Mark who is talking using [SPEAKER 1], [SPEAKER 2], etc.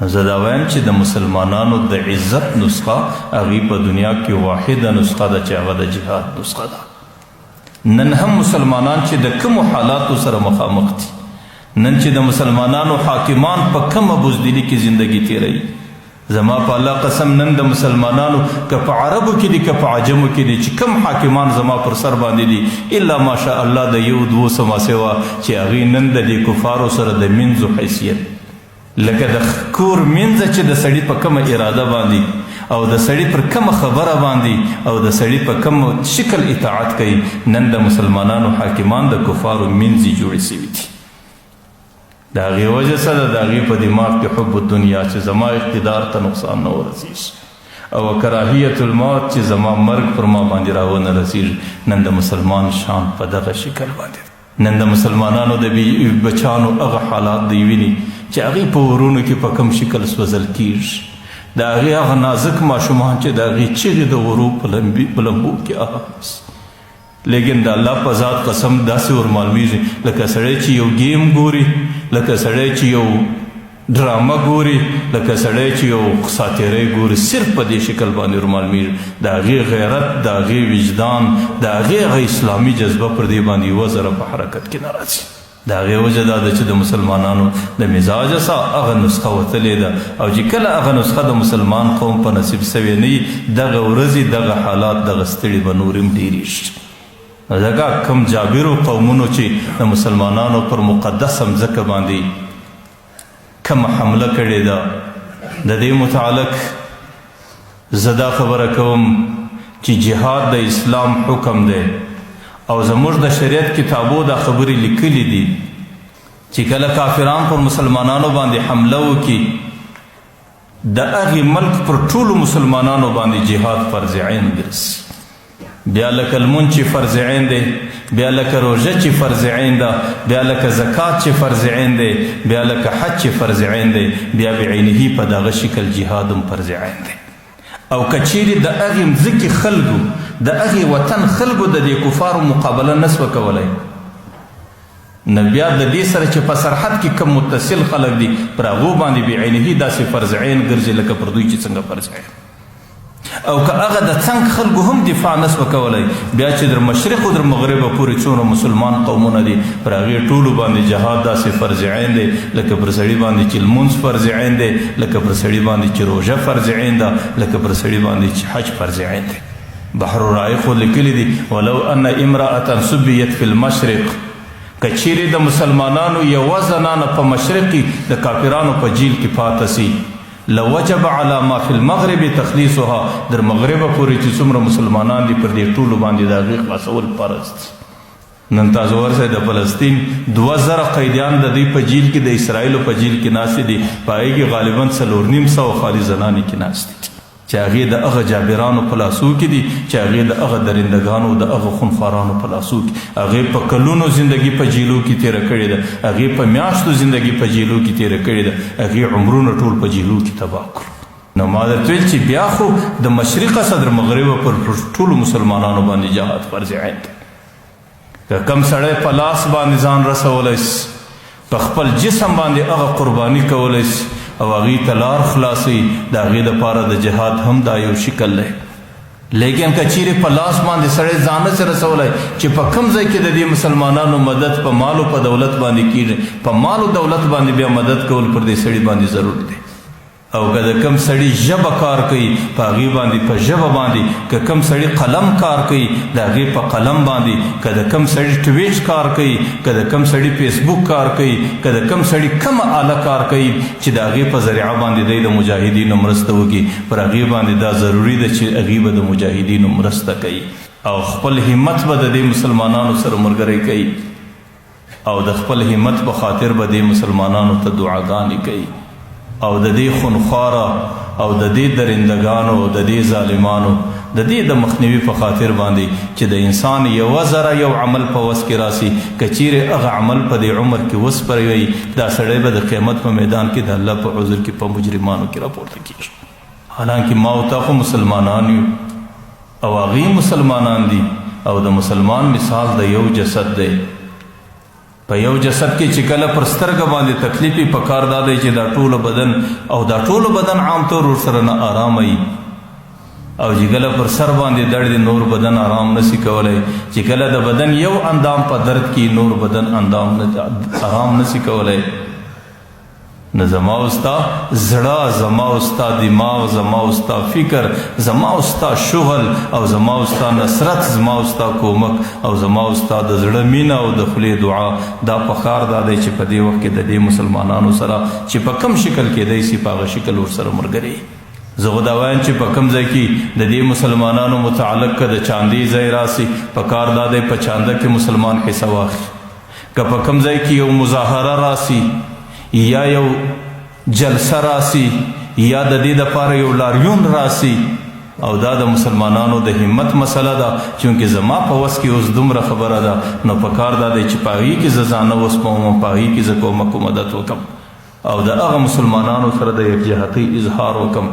[SPEAKER 1] زه دا وایم چې د مسلمانانو د عزت نسخه هغې په دنیا کې واحده نسخه ده چې هغه د جهاد نسخه ده. نن هم مسلمانان چې د کومو حالاتو سره مخامخ دي، نن چې د مسلمانانو حاکمان په کومه بزدلي کې زندگی تیروي، زما په الله قسم نن د مسلمانانو که په عربو کې دي که په عجمو کې دي چې کوم حاکمان زما پر سر باندې دي الا ماشاء الله د یو دوو سما سوا چې هغې نن د دې کفارو سره د منځو حیثیت لکه د کور منځه چې د سړي په کومه اراده باندې او د سړي پر کومه خبره باندې او د سړي په کوم شکل اطاعت کوي، نن د مسلمانانو حاکمان د کفارو منځي جوړې سوي دي. د هغې وجه څه ده؟ د هغې په دماغ کې حب الدنیا چې زما اقتدار ته نقصان نه ورسیږي او کراهیت الموت چې زما مرګ پر ما باندې راونه رسیږي. نن د مسلمان شان په دغه شکل باندې نن د مسلمانانو د بچانو هغه حالات دی ویني چې هغې په ورونو کې په کوم شکل سوځل کیږي، د هغې هغه نازک ماشومان چې د هغې چغې د غرو په لمبو کې آواز. لیکن د الله په ذات قسم داسې ورمعلومیږي لکه سړی چې یو گیم ګوري، لکه سړی چې یو ډرامه ګوري، لکه سړی چې یو ساتیری ګوري، صرف په دې شکل باندې ورمعلومیږي. د هغې غیرت، د هغې وجدان، د هغې هغه اسلامي جذبه پر دې باندې یوه ذره په حرکت کې نه راځي. د هغې وجه دا ده چې د مسلمانانو د مزاجه سه هغه نسخه وتلې ده او چې کله هغه نسخه د مسلمان قوم په نصیب سوې نه وي دغه ورځې دغه حالات دغه ستړي به نور هم ډېرېږي. ځکه کوم جابرو قومونو چې د مسلمانانو پر مقدس مځکه باندې کومه حمله کړې ده، د دې متعلق زه دا خبره کوم چې جهاد د اسلام حکم دی او زموږ د شریعت کتابو دا خبرې لیکلي دي چې کله کافران پر مسلمانانو باندې حمله وکړي د هغې ملک پر ټولو مسلمانانو باندې جهاد فرض عین ګرځي. بیا لکه لمونځ چې فرض عین دی، بیا لکه روژه چې فرض عین ده، بیا لکه زکات چې فرض عین دی، بیا لکه حج چې فرض عین دی، بیا بعینه په دغه شکل جهاد هم فرض عین دی. او که چیرې د هغې مځکې خلکو د هغې وطن خلکو د دې کفارو مقابله نسوه کولی، نو بیا د دې سره چې په سرحد کې کم متصل خلک دي پر هغو باندې بعینه داسې فرض عین ګرځي لکه پر دوی چې څنګه فرض عین. او که هغه د څنګ خلکو هم دفاع نسوه کولی، بیا چې در مشرق او در مغربه پورې څومره مسلمان قومونه دي پر هغې ټولو باندې جهاد داسې فرض عین دی لکه پر سړي باندې چې لمونځ فرض عین دی، لکه پر سړي باندې چې روژه فرض عین ده، لکه پر سړي باندې چې حج فرض عین دی. بحر الرائق خو لیکلي دي ولو ان امرأة سبیت فی المشرق، که چیرې د مسلمانانو یوه زنانه په مشرق کې د کافرانو په جیل کې پاته سي لوجب على ما فی المغرب تخلیصها، در مغربه پورې چې څومره مسلمانان دي پر دې ټولو باندې د هغې خلاصول فرض دي. نن تاسو ورسئ د فلسطین 2000 قیدیان د دوی په جیل کې د اسرائیلو په جیل کې ناستې دي، په هغې کې غالبا 4,500 خالي زنانې کې ناستې دي چې هغې د هغه جابرانو په لاسو کې دي، چې هغې د هغه درندګانو د هغه خونخوارانو په لاسو کې، هغې په کلونو زندگی په جیلو کې تېره کړې ده، هغې په میاشتو زندگی په جیلو کې تېره کړې ده، هغې عمرونه ټول په جیلو کې تباه کړو. نو ما درته ویل چې بیا خو د مشرقه څخه در مغربه پر ټولو مسلمانانو باندې جهاد فرض عین دی. که کم سړی په لاس باندې ځان رسولی سي، په خپل جسم باندې هغه قرباني کولی سي او هغې ته لار خلاصوي، د هغې دپاره د جهاد هم دا یو شکل دی. لیکن که چیرې په لاس باندې سړی ځان نسي رسولی چې په کوم ځای کې د دې مسلمانانو مدد په مال او په دولت باندې کېږي، په مال او دولت باندې بیا مدد کول پر دې سړي باندې ضروري دی. او که د کم سړي ژبه کار کوي په هغې باندې په ژبه باندې، که کم سړي قلم کار کوي د هغې په قلم باندې، که د کم سړي ټویچ کار کوي، که د کم سړي فیسبوک کار کوي، که د کم سړي کومه آله کار کوي چې د هغې په ذریعه باندې دی د مجاهدینو مرسته وکړي، پر هغې باندې دا ضروري ده چې هغې به د مجاهدینو مرسته کوي او خپل همت به د دې مسلمانانو سره ملګری کوي او د خپل همت په خاطر به دې مسلمانانو ته دعاګانې کوي او د دې خونخواره او د دې درندګانو او د دې ظالمانو د دې د مخنیوي په خاطر باندې چې د انسان یوه ذره یو عمل په وس کې راسي، که چیرې هغه عمل په دې عمر کې وسپروي، دا سړی به د قیامت په میدان کې د الله په حضور کې په مجرمانو کې راپورته کېږي. حالانکه ما او تا خو مسلمانان یو او هغې مسلمانان دي او د مسلمان مثال د یو جسد دی. په یو جسد کې چې کله پر سترګه باندې تکلیفي پکار دا دی چې دا ټول بدن او دا ټول بدن عام طور ورسره نه آرام وي او چې کله پر سر باندې درد نور بدن آرام نسی کولی چې کله د بدن یو اندام په درد کې نور بدن اندام آرام نسی کولی نه زما استا زړه زما استا دماغ زما استا فکر زما استا شغل او زما استا نصرت زما استا کومک او زما استا د زړه مینه او د خولې دعا دا پخار دا دی چې په دې وخت کې د دې مسلمانانو سره چې په کم شکل کېدی سي په هغه شکل ورسره ملګري زه خو دا وایم چې په کم ځای کې د دې مسلمانانو متعلق که د چاندي ځای راسي پکار دا دی په چانده کې مسلمان حصه واخلي که په کم ځای کې یو مظاهره راسي یا یو جلسه راسي یا د دې دپاره یو لاریون راسي او دا د مسلمانانو د همت مسله ده چونکې زما په وس کې اوس دومره خبره ده نو پکار دا دی چې په هغې کې زه ځانه وسپوم په هغې کې زه کومک و مدد وکړم او د هغه مسلمانانو سره د یکجهتۍ اظهار وکړم